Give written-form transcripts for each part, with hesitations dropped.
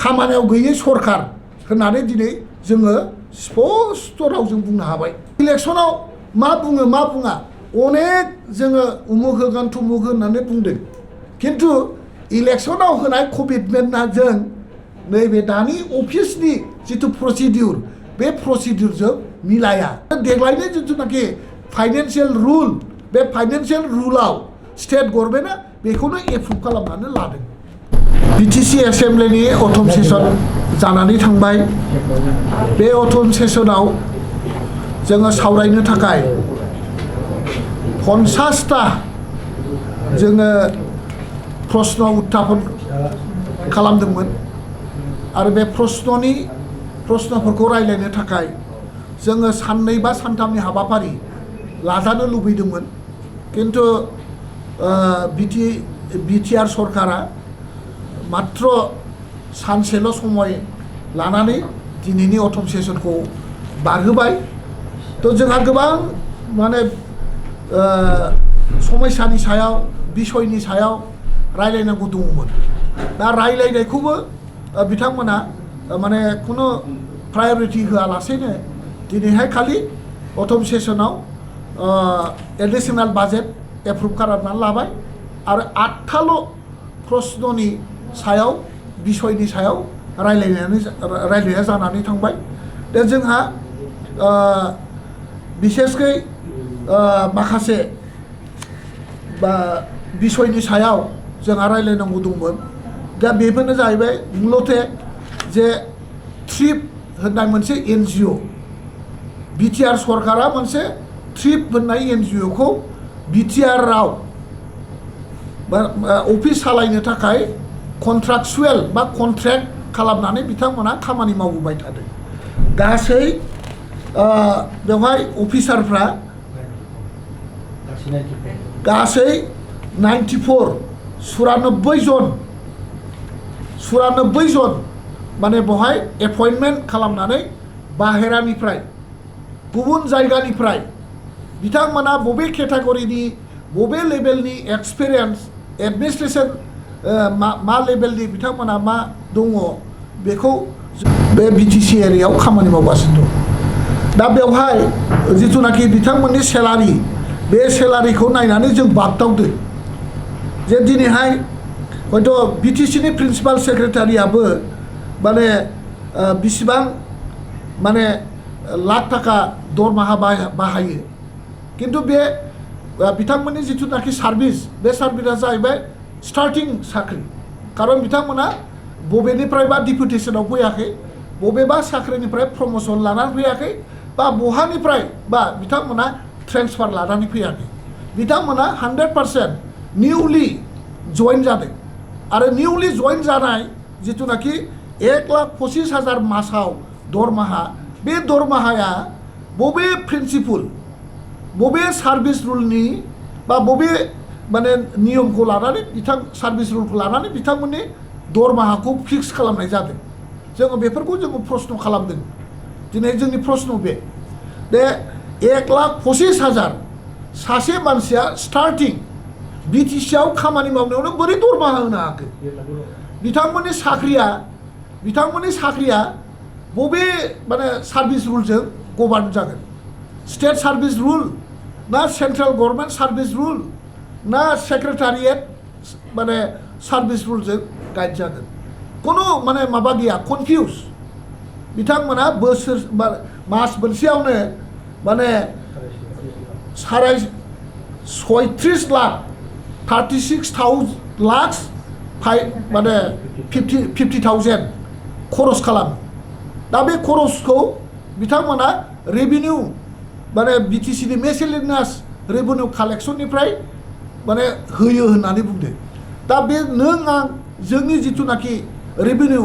खामानियाव गैयै सरखार होननानै दिनै जोङो स्पष्ट रावजों बुंनो हाबाय। इलेक्सनाव मा बुङो मा बुङा अनेक जोङो उमुक होगोन थुमुक होननानै बुंदों, खिन्थु इलेक्सनाव होनाय कमिटमेन्टआ जों नैबे दानि अफिसनि जिथु प्रसिडिउर बे प्रसिडिउरजों मिलाया। देग्लायनि जिथुनाखि फाइनेन्सियेल रुल बे फाइनेन्सियेल रुलाव स्टेट गभर्नमेन्टआ बेखौनो एप्रुभ खालामनानै लादों। बिटिसि एसेम्ब्लिनि अटम सेसन जानानै थांबाय। बे अटम सेसनाव जोङो सावरायनो थाखाय 50टा जोङो प्रश्न उत्थापन खालामदोंमोन आरो बे प्रश्नफोरखौ रायलायनो थाखाय जोङो साननै बा सानथामनि हाबाफारि लाजानो लुबैदोंमोन, किन्तु बिटिआर सरकारा मात्र सानसेल' समय लानानै दिनैनि अटम सेसनखौ बारहोबाय। तो जोंहा गोबां माने समस्यानि सायाव बिसयनि सायाव रायलायनांगौ दङमोन। दा रायलायनायखौबो बिथांमोना माने खुनु प्रायरिटि होआलासेनो दिनैहाय खालि अटम सेसनाव एडिशनेल बाजेट एप्रुभ खालामनानै लाबाय आरो 8टाल' प्रश्ननि सायाव बिसयनि सायाव रायलायनाया जानानै थांबाय। दा जोंहा बिसेसकै माखासे बिसयनि सायाव जोंहा रायलायनांगौ दंमोन। दा बेफोरनो जाहैबाय मुलथे जे ट्रिप होननाय मोनसे NGO, बिटिआर सरकारा मोनसे ट्रिप होननाय NGO-खौ बिटिआर-आव अफिस सालायनो थाखाय कन्ट्राक्चुएल बा कन्ट्रेक्ट खालामनानै बिथांमोना खामानि मावबोबाय थादों। गासै बेवहाय अफिसारफ्रा गासै 94 जन माने बेवहाय एपइन्टमेन्ट खालामनानै बाहेरानिफ्राय गुबुन जायगानिफ्राय बिथांमोना बबे केटेगरिनि बबे लेभेलनि एक्सपिरियेन्स एडमिनिस्ट्रेशन मा लेभेलनि बिथांमोना मा दङ बेखौ बे बिटिसि एरियायाव खामानि मावगासिनो दं। दा बेवहाय जिथुनाखि बिथांमोननि सेलारि बे सेलारिखौ नायनानै जों बागदावदों जे दिनैहाय हयथ' बिटिसिनि प्रिन्सिपाल सेक्रेटारियाबो माने बिसिबां माने लाख थाखा दरमाहा बाहायो, किन्तु बे बिथांमोननि जिथुनाखि सार्भिस बे सार्भिसा जाहैबाय स्टार्टिं साख्रि। खारन बिथांमोना बबेनिफ्रायबा डिपुटेसनाव फैयाखै, बबेबा साख्रिनिफ्राय प्रमोसन लानानै फैयाखै, बा बहानिफ्राय बा बिथांमोना ट्रेन्सफार लानानै फैयाखै। बिथांमोना 100% निउलि जइन जादों आरो निउलि जइन जानाय जिथुनाखि 1,25,000 मासाव दरमाहा, बे दरमाहाया बबे प्रिन्सिपल बबे सार्भिस रुलनि बा बबे माने नियमखौ लानानै सार्भिस रुलखौ लानानै बिथांमोननि दरमाहाखौ फिक्स खालामनाय जादों। जोङो बेफोरखौ जोङो प्रश्न खालामदों। दिनै जोंनि प्रश्न बे 1,25,000 सासे मानसिया स्टार्टिं बिटिसिआव खामानि मावनायावनो बोरै दरमाहा होनो हाखो? बिथांमोननि साख्रिया बबे माने सार्भिस रुलजों गभार्न जागोन? स्टेट सार्भिस रुल ना सेन्ट्रेल गभर्नमेन्ट सार्भिस रुल ना सेक्रेटारियेट माने सार्भिस रुलजों गाइड जागोन? कुनु माने माबा गैया, कनफिउज। बिथांमोना मास मोनसेयावनो माने 36 लाख 36 लाख माने 50,000 खरस खालामो। दा बे खरसखौ बिथांमोना रेभिनिउ माने बिटिसिनि मेसेलिनियास रेभिनिउ कालेक्सननिफ्राय माने होयो होननानै बुंदों। दा बे नों आं जोंनि जिथुनाखि रेभिनिउ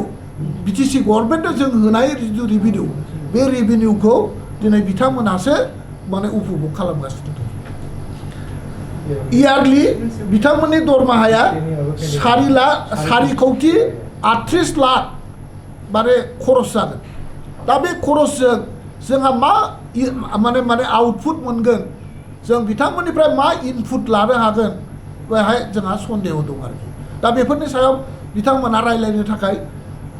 बिटिसि गभर्नमेन्टआ जों होनाय जिथु रेभिनिउ, बे रेभिनिउखौ दिनै बिथांमोनासो माने उपभोग खालामगासिनो दं। इयारलि बिथांमोननि दरमाहाया 4,38 लाख माने खरस जागोन। दा बे खरसजों जोंहा मा माने आउटपुट मोनगोन, जों बिथांमोननिफ्राय मा इनपुट लानो हागोन, बेहाय जोंहा सन्देह दं आरोखि। दा बेफोरनि सायाव बिथांमोना रायलायनो थाखाय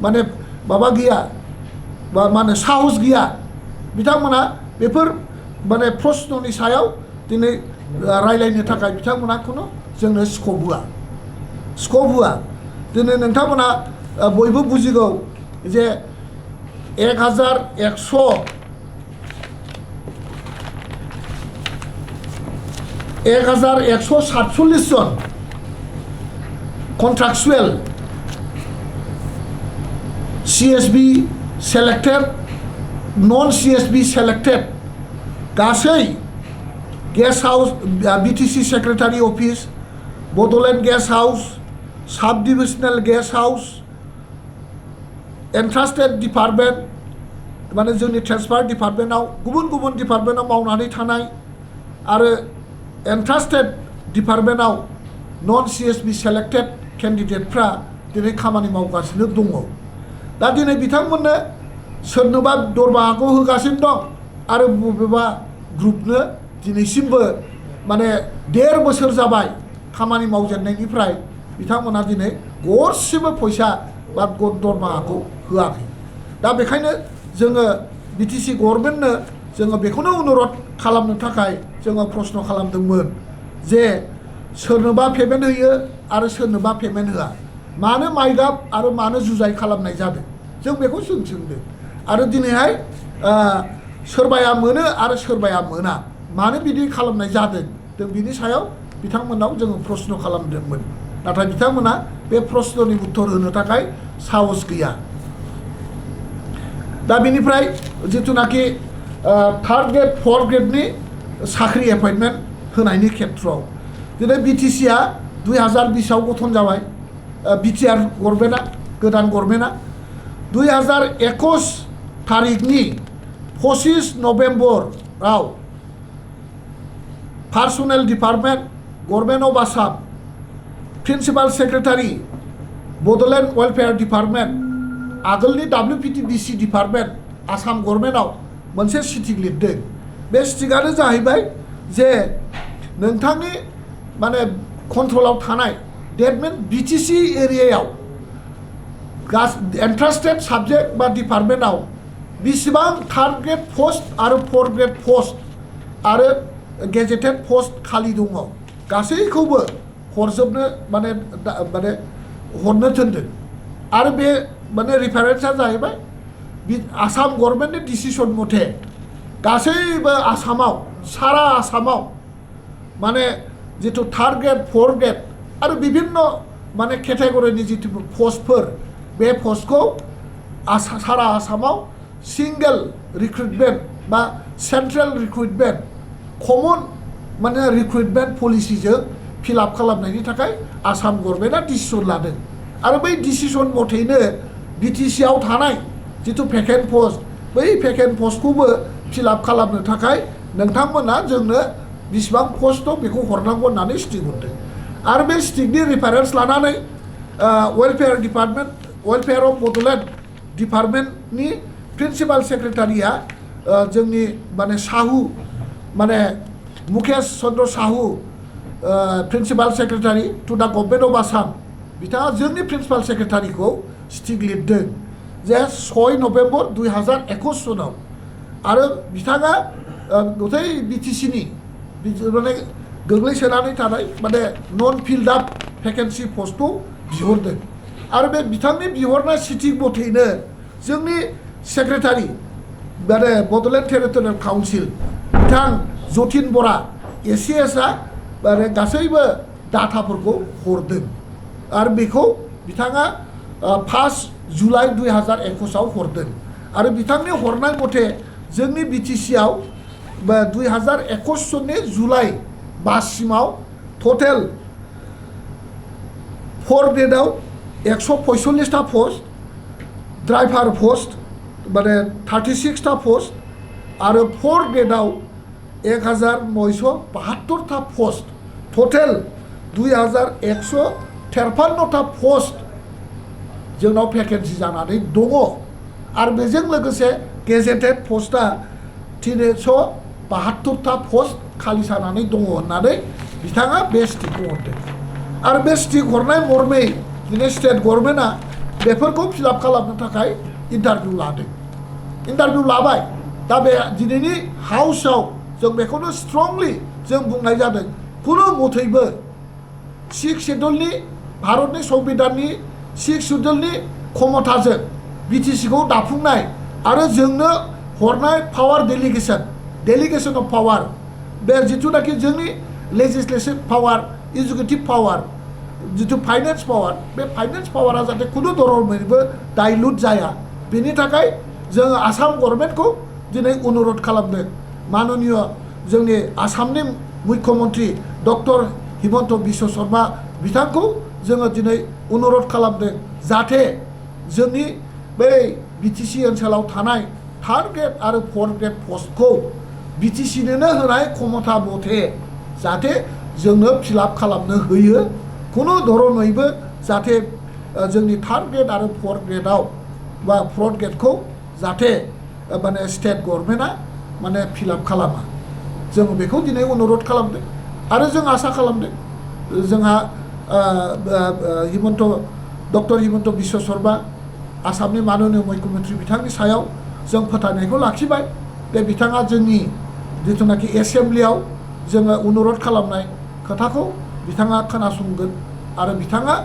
माने माबा गैया बा मा होनो साहस गैया बिथांमोना बेफोर माने प्रश्ननि सायाव दिनै रायलायनो थाखाय बिथांमोना खुनु जोंनो स्कप होआ दिनै नोंथांमोना बयबो बुजिगौ जे 1147 जन कन्ट्राक्चुएल CSB selected non CSB selected गासै guest house BTC secretary office Bodoland guest house साब डिभिजनेल गेस्ट हाउस एन्ट्रास्टेड डिपार्टमेन्ट माने जोंनि ट्रेन्सफार डिपार्टमेन्टआव गुबुन गुबुन डिपार्टमेन्टआव मावनानै थानाय आरो एन्ट्रास्टेड डिपार्टमेन्टआव नन CSB सेलेक्टेड केन्डिडेटफ्रा दिनै खामानि मावगासिनो दङ दा दिनै बिथांमोननो सोरनोबा दरमाहाखौ होगासिनो दं आरो बबेबा ग्रुपनो दिनैसिमबो माने 1.5 बोसोर जाबाय खामानि मावजेननायनिफ्राय बिथांमोना दिनै गरसेबो फैसा बा दरमाहाखौ होआखै दा बेखायनो जोङो BTC गभर्नमेन्टनो जोङो बेखौनो अनुरद खालामनो थाखाय जोङो प्रश्न खालामदोंमोन जे सोरनोबा पेमेन्ट होयो आरो सोरनोबा पेमेन्ट होआ मानो माइगाब आरो मानो जुजाइ खालामनाय जादों जों बेखौ सोंदों आरो दिनैहाय सोरबाया मोनो आरो सोरबाया मोना मानो बिदि खालामनाय जादों जों बिनि सायाव बिथांमोनाव जोङो प्रश्न खालामदोंमोन नाथाय बिथांमोना बे प्रश्ननि उत्तर होनो थाखाय साहस गैया दा बिनिफ्राय जिथुनाखि 3rd ग्रेड 4th ग्रेडनि साख्रि एपइन्टमेन्ट होनायनि खेत्रआव दिनै BTCआ 2020आव गठन जाबाय BTR गभर्नमेन्टआ गोदान गभर्नमेन्टआ 2021 थारिखनि 25 नभेम्बराव personnel department government of Assam principal secretary Bodoland welfare department आगोलनि WPTBC डिपार्टमेन्ट आसाम गभर्नमेन्टआव मोनसे स्टिक लिरदों बे स्टिकआनो जाहैबाय जे नोंथांनि माने कन्ट्रलाव थानाय डेट मिन BTC एरियायाव एन्ट्रास्टेड साबजेक्ट बा डिपार्टमेन्टआव बेसेबां 3rd ग्रेड पोस्ट आरो 4th ग्रेड पोस्ट आरो गेजेटेड पोस्ट खालि दङ गासैखौबो हरजोबनो माने हरनो थिनदों आरो बे माने रिफारेन्सआ जाहैबाय आसाम गभर्नमेन्टनि डिसिसन मथे गासैबो आसामाव सारा आसामाव माने जिथु 3rd ग्रेड 4th ग्रेड आरो विभिन्न माने केटेगरिनि जिथु पोस्टफोर बे पोस्टखौ सारा आसामाव सिंगल रिक्रुटमेन्ट बा सेन्ट्रेल रिक्रुटमेन्ट कमन माने रिक्रुटमेन्ट पलिसिजों फिलआप खालामनायनि थाखाय आसाम गभर्नमेन्टआ डिसिसन लादों आरो बै डिसिसन मथेनो BTCआव थानाय जिथु भेकेन्ट पोस्ट बै भेकेन्ट पोस्टखौबो फिलआप खालामनो थाखाय नोंथांमोना जोंनो बेसेबां पोस्ट दं बेखौ हरनांगौ होननानै स्टिक हरदों आरो बे स्टिकनि रिफारेन्स लानानै welfare department welfare of Bodoland डिपार्टमेन्टनि प्रिन्सिपाल सेक्रेटारिया जोंनि माने साहु माने Mukesh Chandra Sahu principal secretary to the government of Assam बिथाङा जोंनि प्रिन्सिपाल सेक्रेटारिखौ स्टिक लिरदों जे 6 नभेम्बर 2021 सनाव आरो बिथाङा गथै BTCनि माने गोग्लैसोनानै थानाय माने नन फिल्ड आप भेकेन्सि पस्टखौ बिहरदों आरो बे बिथांनि बिहरनाय स्टिक मथेनो जोंनि सेक्रेटारि माने बड'लेण्ड टेरिटरियेल काउन्सिल बिथां जतिन बरा ACSआ माने गासैबो डाटाफोरखौ हरदों आरो बेखौ बिथाङा 1 जुलाइ 2021आव हरदों आरो बिथांनि हरनाय मथे जोंनि BTCआव 2021 सननि जुलाइ 5 सिमाव टटेल 4 ग्रेडआव 145 टा पोस्ट ड्राइभार पोस्ट माने 36 टा पोस्ट आरो 4 ग्रेडआव 1972 टा पोस्ट टटेल 2153 टा पोस्ट जोंनाव भेकेन्सि जानानै दङ आरो बेजों लोगोसे गेजेटेड पोस्टआ 372 टा पोस्ट खालि जानानै दङ होननानै बिथाङा बे स्टिकखौ हरदों आरो बे स्टिक हरनाय मर्मै दिनै स्टेट गभर्नमेन्टआ बेफोरखौ फिलाप खालामनो थाखाय इन्टारभिउ लादों इन्टारभिउ लाबाय दा बे दिनैनि हाउसआव जों बेखौनो स्ट्रंलि जों बुंनाय जादों खुनु मथैबो सिक्स शेड्युलनि भारतनि संबिधाननि सिक्स शेड्युलनि क्षमताजों बिटिसिखौ दाफुंनाय आरो जोंनो हरनाय पावार डेलिगेसन अफ पावार बे जिथुनाखि जोंनि लेजिस्लेटिभ पावार एजुकेटिभ पावार जिथु फाइनेन्स पावार बे फाइनेन्स पावारा जाहाथे खुनु धरनैबो डाइल्युट जाया बेनि थाखाय जों आसाम गभर्नमेन्टखौ दिनै अनुरोध खालामदों माननीय जोंनि आसामनि मुख्यमन्त्री डक्टर हिमन्त बिश्व शर्मा बिथांखौ जोङो दिनै अनुरोध खालामदों जाहाथे जोंनि बै बिटिसि ओनसोलाव थानाय थार्ड ग्रेड आरो फर्थ ग्रेड पस्टखौ बिटिसिनोनो होनाय क्षमता मथे जाहाथे जोंनो फिलाप खालामनो होयो खुनु धरनैबो जाहाथे जोंनि थार्ड ग्रेड आरो फर्थ ग्रेडआव बा फर्थ ग्रेडखौ जाहाथे माने स्टेट गभर्नमेन्टआ माने फिलाप खालामा जों बेखौ दिनै अनुरोध खालामदों आरो जों आसा खालामदों जोंहा डक्टर हिमन्त बिश्व शर्मा आसामनि माननीय मुख्यमन्त्री बिथांनि सायाव जों फोथायनायखौ लाखिबाय बे बिथाङा जोंनि जिथुनाखि एसेम्ब्लियाव जोङो अनुरोध खालामनाय खोथाखौ बिथाङा खोनासंगोन आरो बिथाङा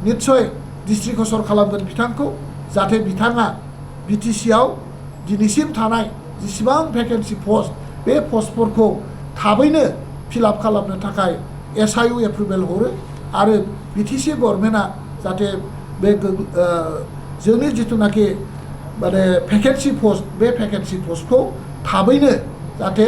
निस्सय दृष्टिगोचर खालामगोन बिथांखौ जाहाथे बिथाङा बिटिसिआव दिनैसिम थानाय जेसेबां भेकेन्सि पस्ट बे पस्टफोरखौ थाबैनो फिलाप खालामनो थाखाय SIU एप्रुभेल हरो आरो बिटिसि गभर्नमेन्टआ जाहाथे बे जोंनि जिथुनाखि माने भेकेन्सि पस्ट बे भेकेन्सि पस्टखौ थाबैनो जाहाथे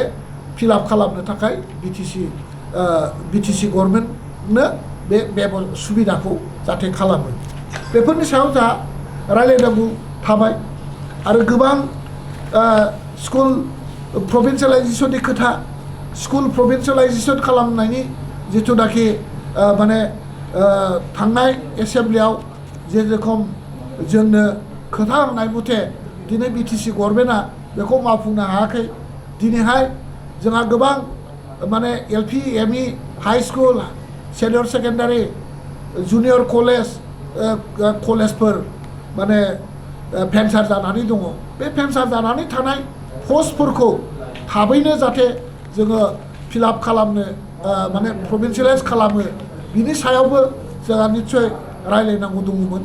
फिलाप खालामनो थाखाय बिटिसि गभर्नमेन्टनो बे सुबिदाखौ जाहाथे खालामो बेफोरनि सायाव जा रायलायनांगौ थाबाय आरो गोबां स्कुल प्रभिन्सियेलाइजेसननि खोथा स्कुल प्रभिन्सियेलाइजेसन खालामनायनि जिथुनाखि माने थांनाय एसेम्ब्लियाव जेरखम जोंनो खोथा होनाय मथे दिनै बिटिसि गभर्नमेन्टआ बेखौ मावफुंनो हायाखै दिनैहाय जोंहा गोबां माने LP ME high school senior secondary junior कलेजफोर माने भेन्सार जानानै दङ बे भेन्सार जानानै थानाय पस्टफोरखौ थाबैनो जाहाथे जोङो फिलाप खालामनो माने प्रभिन्सियेलाइज खालामो बिनि सायावबो जोंहा निस्सय रायलायनांगौ दङमोन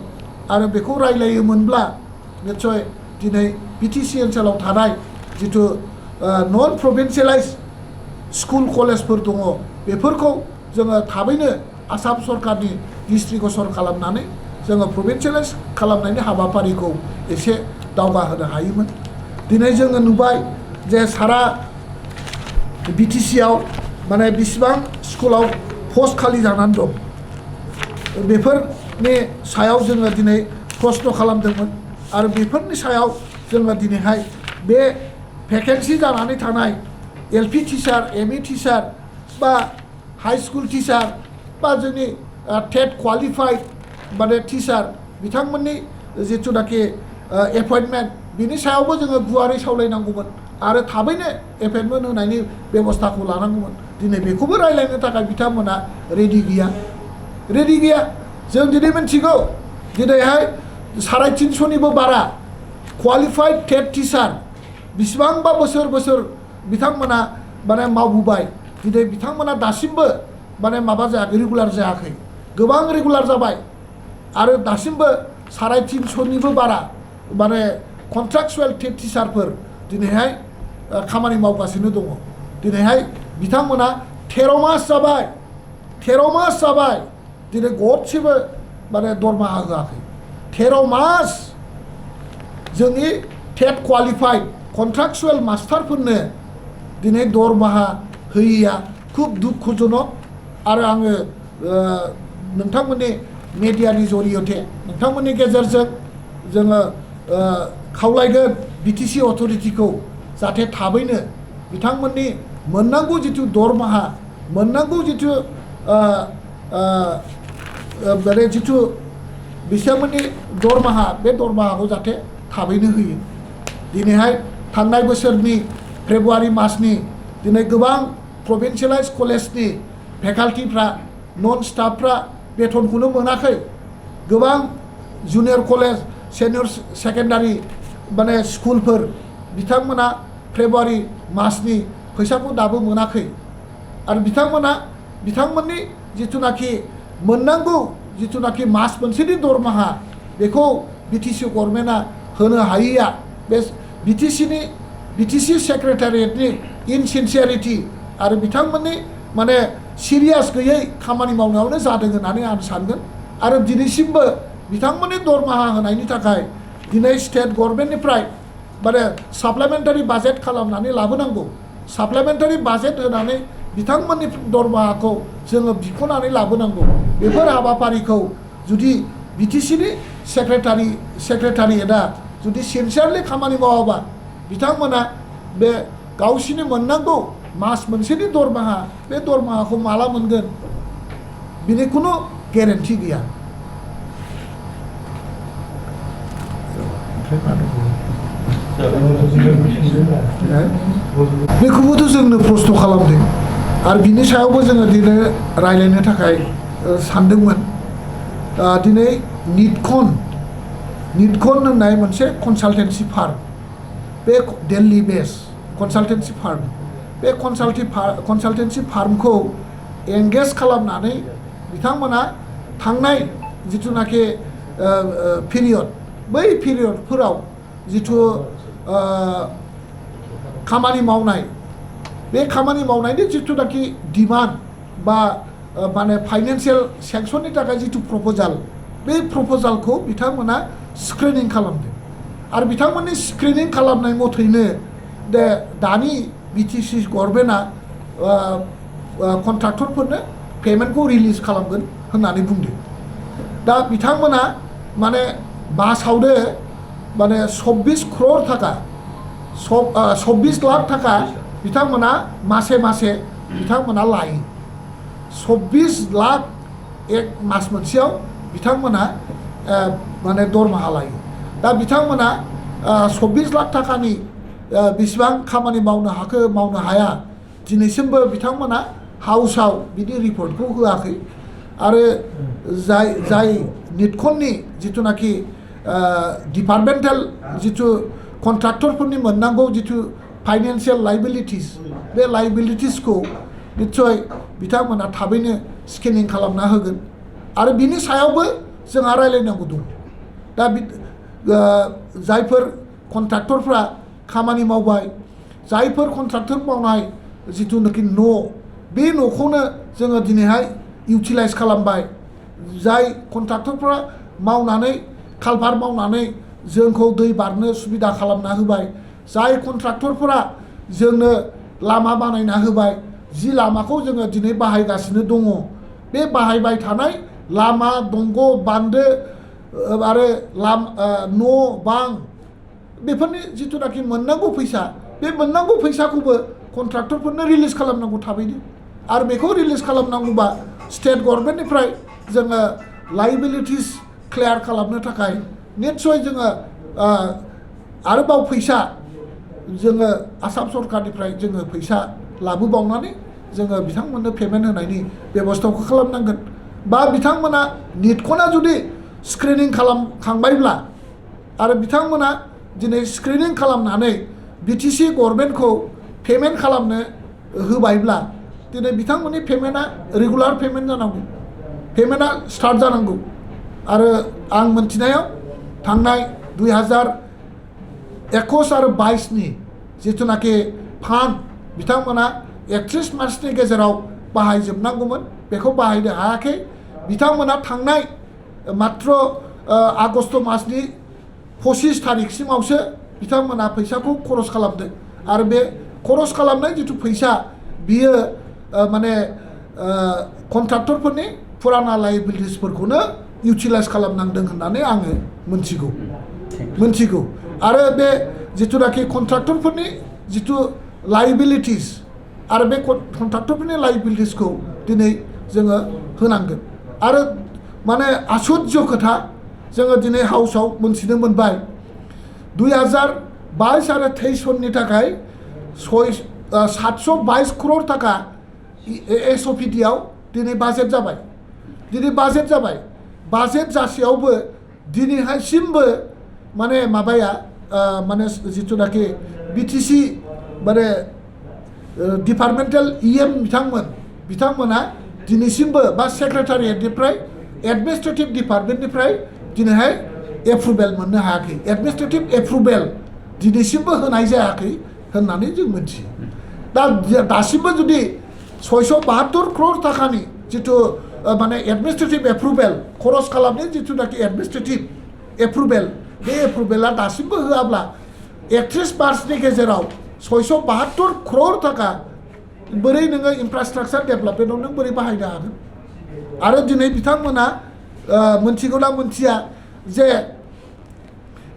आरो बेखौ रायलायोमोनब्ला निस्सय दिनै बिटिसि ओनसोलाव थानाय जिथु नन प्रभिन्सियेलाइज स्कुल कलेजफोर दङ बेफोरखौ जोङो थाबैनो आसाम सरकारनि दृष्टिगोचर खालामनानै जोङो प्रभिन्सियेलाइज खालामनायनि हाबाफारिखौ एसे दावगाहोनो हायोमोन दिनै जोङो नुबाय जे सारा बिटिसिआव माने बिसिबां स्कुलाव पस्ट खालि जानानै दं बेफोरनि सायाव जोङो दिनै प्रश्न खालामदोंमोन आरो बेफोरनि सायाव जोङो दिनैहाय बे भेकेन्सि जानानै थानाय LP टिचार ME टिचार बा हाई स्कुल टिचार बा जोंनि टेट क्वालिफाइड माने टिचार बिथांमोननि जिथुनाखि एपइन्टमेन्ट बिनि सायावबो जोङो गुवारै सावरायनांगौमोन आरो थाबैनो एपइन्टमेन्ट होनायनि बेबस्थाखौ लानांगौमोन दिनै बेखौबो रायलायनो थाखाय बिथांमोना रेडि गैया जों दिनै मिथिगौ दिनैहाय 350निबो बारा क्वालिफाइड टेट टिचार बिसिबांबा बोसोर बिथांमोना माने मावबोबाय दिनै बिथांमोना दासिमबो माने माबा जायाखै रेगुलार जायाखै गोबां रेगुलार जाबाय आरो दासिमबो 350निबो बारा माने कन्ट्राक्चुएल टेट टिचारफोर दिनैहाय खामानि मावगासिनो दङ दिनैहाय बिथांमोना 13 मास जाबाय दिनै गरसेबो माने दरमाहा होआखै 13 मास जोंनि टेट क्वालिफाइड कन्ट्राक्चुएल मास्टारफोरनो दिनै दरमाहा होयैया खुब दुखुजनक आरो आङो नोंथांमोननि मेडियानि जरियते नोंथांमोननि गेजेरजों जोङो खावलायगोन बिटिसि अथरिटिखौ जाहाथे थाबैनो बिथांमोननि मोननांगौ जिथु दरमाहा मोननांगौ जिथु माने जिथु बिथांमोननि दरमाहा बे दरमाहाखौ जाहाथे थाबैनो होयो दिनैहाय थांनाय बोसोरनि फेब्रुवारि मासनि दिनै गोबां प्रभिन्सियेलाइज कलेजनि फेकाल्टिफ्रा नन स्टाफफ्रा बेथनखौनो मोनाखै गोबां जुनियर कलेज सेनियर सेकेन्डारि माने स्कुलफोर बिथांमोना फेब्रुवारि मासनि फैसाखौ दाबो मोनाखै आरो बिथांमोननि जिथुनाखि मोननांगौ जिथुनाखि मास मोनसेनि दरमाहा बेखौ बिटिसि गभर्नमेन्टआ होनो हायैया बे बिटिसि सेक्रेटारियेटनि इनसिनसियारिटि आरो बिथांमोननि माने सिरियास गैयै खामानि मावनायावनो जादों होननानै आं सानगोन आरो दिनैसिमबो बिथांमोननि दरमाहा होनायनि थाखाय दिनै स्टेट गभर्नमेन्टनिफ्राय माने साप्लिमेन्टारि बाजेट खालामनानै लाबोनांगौ साप्लिमेन्टारि बाजेट होनानै बिथांमोननि दरमाहाखौ जोङो बिख'नानै लाबोनांगौ बेफोर हाबाफारिखौ जुदि बिटिसिनि सेक्रेटारियेटआ जुदि सिनसियारलि खामानि मावाबा बिथांमोना बे गावसिनि मोननांगौ मास मोनसेनि दरमाहा बे दरमाहाखौ माला मोनगोन बिनि खुनु गेरेन्टि गैया बेखौबोथ' जोंनो प्रस्थ' खालामदों आरो बिनि सायावबो जोङो दिनै रायज्लायनो थाखाय सानदोंमोन दिनै निटकन होननाय मोनसे कनसालटेन्सि फार्म बे दिल्ली बेस कनसालटेन्सि फार्म बे कनसालटेन्सि फार्मखौ एंगेज खालामनानै बिथांमोना थांनाय जिथुनाखि पिरियड बै पिरियडफोराव जिथु खामानि मावनाय बे खामानि मावनायनि जिथुनाखि डिमान्ड बा माने फाइनेन्सियेल सेंसननि थाखाय जिथु प्रप'जाल बे प्रप'जालखौ बिथांमोना स्क्रिनिं खालामदों आरो बिथांमोननि स्क्रिनिं खालामनाय मथैनो दानि बिटिसि गभर्नमेन्टआ कन्ट्राक्टरफोरनो पेमेन्टखौ रिलिज खालामगोन होननानै बुंदों दा बिथांमोना माने बासावनो माने 24 crore थाखा 24 लाख थाखा बिथांमोना मासे बिथांमोना लायो 24 लाख एक मास मोनसेयाव बिथांमोना माने दरमाहा लायो दा बिथांमोना 24 लाख थाखानि बेसेबां खामानि मावनो हाखो मावनो हाया दिनैसिमबो बिथांमोना हाउसआव बिदि रिपर्टखौ होआखै आरो जाय निटकननि जिथुनाखि डिपार्टमेन्टेल जिथु कन्ट्राक्टरफोरनि मोननांगौ जिथु फाइनेन्सियेल लाइबिलिटिस बे लाइबिलिटिसखौ निस्सय बिथांमोना थाबैनो स्केनिं खालामना होगोन आरो बिनि सायावबो जोंहा रायलायनांगौ दं दा जायफोर कन्ट्राक्टरफ्रा खामानि मावबाय जायफोर कन्ट्राक्टर मावनाय जिथुनाखि बे न'खौनो जोङो दिनैहाय इउटिलाइज खालामबाय जाय कन्ट्राक्टरफ्रा मावनानै कालभार मावनानै जोंखौ दै बारनो सुबिदा खालामना होबाय जाय कन्ट्राक्टरफोरा जोंनो लामा बानायना होबाय जि लामाखौ जोङो दिनै बाहायगासिनो दङ बे बाहायबाय थानाय लामा दंग' बान्दो आरो न' बां बेफोरनि जिथुनाखि मोननांगौ फैसा बे मोननांगौ फैसाखौबो कन्ट्राक्टरफोरनो रिलिज खालामनांगौ थाबैनो आरो बेखौ रिलिज खालामनांगौबा स्टेट गभर्नमेन्टनिफ्राय जोङो लाइबिलिटिस क्लियार खालामनो थाखाय निस्सय जोङो आरोबाव फैसा जोङो आसाम सरकारनिफ्राय जोङो फैसा लाबोबावनानै जोङो बिथांमोननो पेमेन्ट होनायनि बेबस्थाखौ खालामनांगोन बा बिथांमोना निटकना जुदि स्क्रिनिं खालामखांबायब्ला आरो बिथांमोना दिनै स्क्रिनिं खालामनानै बिटिसि गभर्नमेन्टखौ पेमेन्ट खालामनो होबायब्ला दिनै बिथांमोननि पेमेन्टआ रेगुलार पेमेन्ट जानांगौ पेमेन्टआ स्टार्ट जानांगौ आरो आं मोनथिनायाव थांनाय 2021 आरो 22नि जिथुनाखि फान्ड बिथांमोना 31 मार्चनि गेजेराव बाहायजोबनांगौमोन बेखौ बाहायनो हायाखै बिथांमोना थांनाय मात्र आगस्ट मासनि 25 तारिखसिमावसो बिथांमोना फैसाखौ खरस खालामदों आरो बे खरस खालामनाय जिथु फैसा बियो माने कन्ट्राक्टरफोरनि फुराना लाइबिलिटिसफोरखौनो इउटिलाइज खालामनांदों होननानै आङो मोनथिगौ आरो बे जिथुनाखि कन्ट्राक्टरफोरनि जिथु लाइबिलिटिस आरो बे कन्ट्राक्टरफोरनि लाइबिलिटिसखौ दिनै जोङो होनांगोन आरो माने आश्चर्य खोथा जोङो दिनै हाउसआव मोनथिनो मोनबाय 2022 आरो 23 सननि थाखाय 722 crore थाखा एसअपिडिआव दिनै बाजेट जाबाय बाजेट जासेयावबो दिनैहायसिमबो माने माबाया माने जिथुनाखि बिटिसि माने डिपार्टमेन्टेल बिथांमोना दिनैसिमबो बा सेक्रेटारियेटनिफ्राय एडमिनिस्ट्रेटिभ डिपार्टमेन्टनिफ्राय दिनैहाय एप्रुभेल मोननो हायाखै एडमिनिस्ट्रेटिभ एप्रुभेल दिनैसिमबो होनाय जायाखै होननानै जों मिथियो दा दासिमबो जुदि 672 crore थाखानि जिथु माने एडमिनिस्ट्रेटिभ एप्रुभेल खरस खालामनाय जिथुनाखि एडमिनिस्ट्रेटिभ एप्रुभेल बे एप्रुभेला दासिमबो होआब्ला 31 मार्चनि गेजेराव 672 crore थाखा बोरै नोङो इनफ्रास्ट्राक्चार डेभेलपमेन्टआव नों बोरै बाहायनो हागोन आरो दिनै बिथांमोना मोनथिगौना मोनथिया जे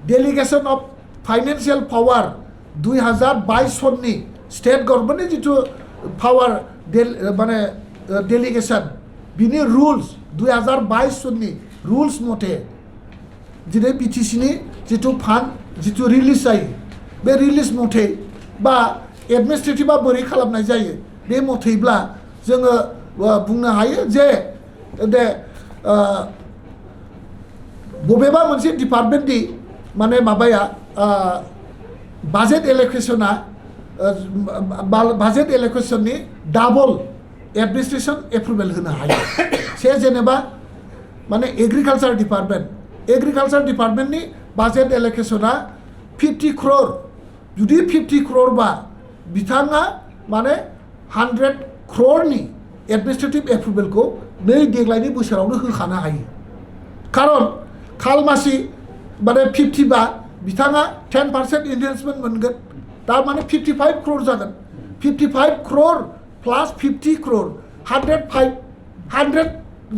डेलिगेसन अफ फाइनेन्शियल पावार 2022 सननि स्टेट गभर्नमेन्टनि जिथु पावार माने डेलिगेसन बिनि रुल्स 2022 सननि रुल्स मथे दिनै बिटिसिनि जिथु फान्ड जिथु रिलिज जायो बे रिलिज मथे बा एडमिनिस्ट्रेटिभा बोरै खालामनाय जायो बे मथेब्ला जोङो बुंनो हायो जे बबेबा मोनसे डिपार्टमेन्टनि माने माबाया बाजेट एलोकेसननि डाबल एडमिनिस्ट्रेशन एप्रुभेल होनो हायो से जेनेबा माने एग्रिकालचार डिपार्टमेन्टनि बाजेट एलोकेसना 50 crore जुदि 50 crore बा बिथाङा माने 100 crore एडमिनिस्ट्रेटिभ एप्रुभेलखौ देग्लायनि बोसोरावनो होखानो हायो खारन खालमासि माने 50 बा बिथाङा 10% इनभेस्टमेन्ट मोनगोन दा माने 55 crore जागोन 55 crore प्लस 50 crore 100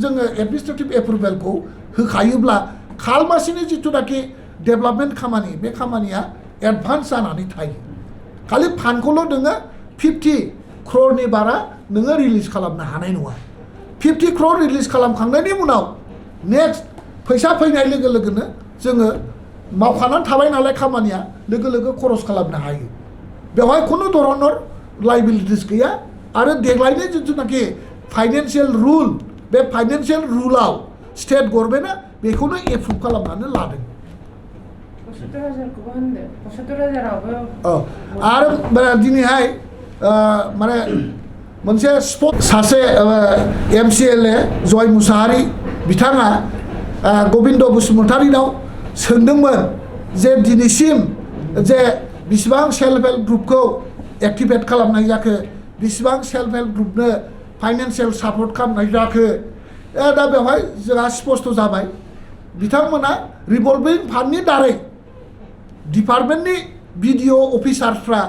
जोङो एडमिनिस्ट्रेटिभ एप्रुभेलखौ होखायोब्ला खालमासिनि जिथुनाखि डेभेलपमेन्ट खामानि बे खामानिया एडभान्स जानानै थायो खालि फान्डखौल' नोङो 50 crore बारा नोङो रिलिज खालामनो हानाय नङा 50 crore रिलिज खालामखांनायनि उनाव नेक्स्ट फैसा फैनाय लोगो लोगोनो जोङो मावखानानै थाबाय नालाय खामानिया लोगो लोगो खरस खालामनो हायो बेवहाय खुनु धरनर लाइबिलिटिस गैया आरो देग्लायनि जिथुनाखि फाइनेन्शियेल रुल बे फाइनेन्शियेल रुलाव स्टेट गभर्नमेन्टआ बेखौनो एप्रुभ खालामनानै लादों 75,000खौबो होनदो 75,000आवबो आरो दिनैहाय माने मोनसे स्पट सासे MCLA जय मुसाहारि बिथाङा गबिन्द बसुमतारीनाव सोंदोंमोन जे दिनैसिम जे बिसिबां सेल्फ हेल्प ग्रुपखौ एक्टिभेट खालामनाय जाखो बिसिबां सेल्फ हेल्प ग्रुपनो फाइनेन्शियेल सापर्ट खालामनाय जाखो दा बेवहाय जोंहा स्पष्ट जाबाय बिथांमोना रिभल्भिं फान्डनि दारै डिपार्टमेन्टनि BDO अफिसारफ्रा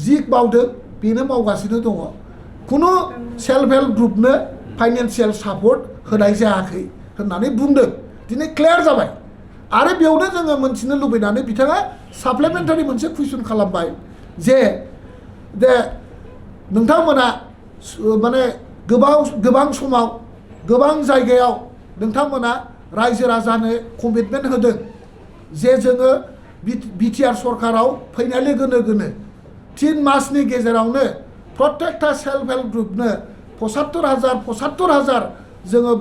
जि मावदों बेनो मावगासिनो दङ खुनु सेल्फ हेल्प ग्रुपनो फाइनेन्शियेल सापर्ट होनाय जायाखै होननानै बुंदों दिनै क्लियार जाबाय आरो बेयावनो जोङो मोनथिनो लुबैनानै बिथाङा साप्लिमेन्टारि मोनसे कुइसन खालामबाय जे नोंथांमोना माने गोबां समाव गोबां जायगायाव नोंथांमोना रायजो राजानो कमिटमेन्ट होदों जे जोङो बिटिआर सरकाराव फैनाय लोगो लोगोनो 3 मासनि गेजेरावनो प्रत्येकटा सेल्फ हेल्प ग्रुपनो 75,000 जोङो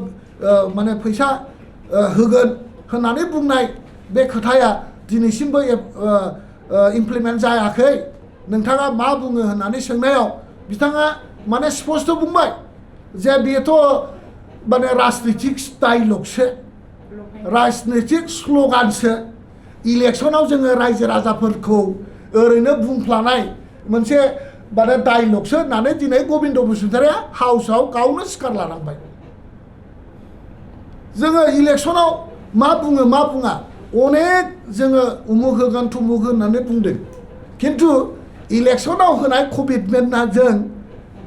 माने फैसा होगोन होननानै बुंनाय बे खोथाया दिनैसिमबो इमप्लिमेन्ट जायाखै नोंथाङा मा बुङो होननानै सोंनायाव बिथाङा माने स्पष्ट बुंबाय जे बेथ' माने राजनितिक डायलगसो राजनितिक स्ल'गानसो इलेक्सनाव जोङो रायजो राजाफोरखौ ओरैनो बुंफ्लानाय मोनसे माने डायलगसो होननानै दिनै गबिन्द बसुमतारीया हाउसआव गावनो सिखार लानांबाय जोङो इलेक्सनाव मा बुङा अनेक जोङो उमुक होगोन थुमुक होननानै बुंदों खिन्थु इलेक्सनाव होनाय कमिटमेन्टआ जों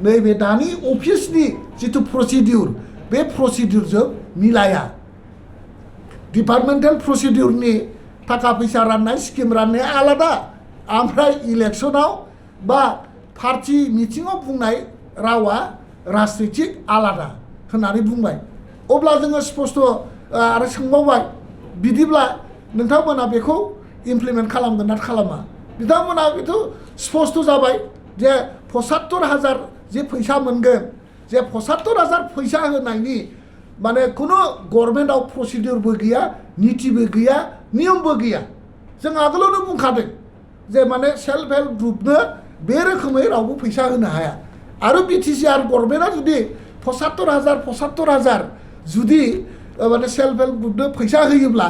नैबे दानि अफिसनि जिथु प्रसिडिउर बे प्रसिडिउरजों मिलाया डिपार्टमेन्टेल प्रसिडिउरनि थाखा फैसा राननाय स्किम राननाया आलादा ओमफ्राय इलेक्सनाव बा पार्टी मिटिङाव बुंनाय रावा राजनितिक आलादा होननानै बुंबाय अब्ला जोङो स्पष्ट आरो सोंबावबाय बिदिब्ला नोंथांमोना बेखौ इमप्लिमेन्ट खालामगोन ना खालामा बिथांमोना बेथ' स्पष्ट जाबाय जे 75,000 जे फैसा मोनगोन जे 75,000 फैसा होनायनि माने खुनु गभर्नमेन्टआव प्रसिडिउरबो गैया नितिबो गैया नियमबो गैया जों आगोलावनो बुंखादों जे माने सेल्फ हेल्प ग्रुपनो बे रोखोमै रावबो फैसा होनो हाया आरो बिटिसिआर गभर्नमेन्टआ जुदि 75,000 जुदि माने सेल्फ हेल्प ग्रुपनो फैसा होयोब्ला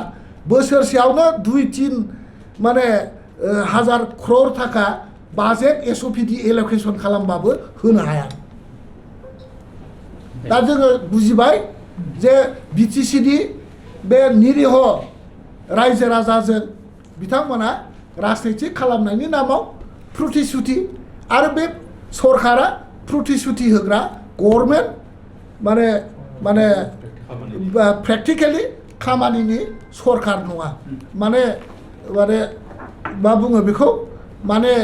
बोसोरसेयावनो 2-3 माने हाजार क्रर थाखा बाजेट एसओपिडि एलकेसन खालामबाबो होनो हाया दा जोङो बुजिबाय जे बिटिसिनि बे निरीह रायजो राजाजों बिथांमोना राजनितिक खालामनायनि नामाव प्रतिश्रुति आरो बे सरकारा प्रतिश्रुति होग्रा गभर्नमेन्ट माने प्रेक्टिकेलि खामानिनि सरकार नङा माने मा बुङो बेखौ माने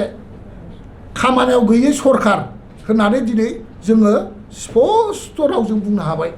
खामानियाव गैयै सरकार होननानै दिनै जोङो स्पष्ट रावजों बुंनो हाबाय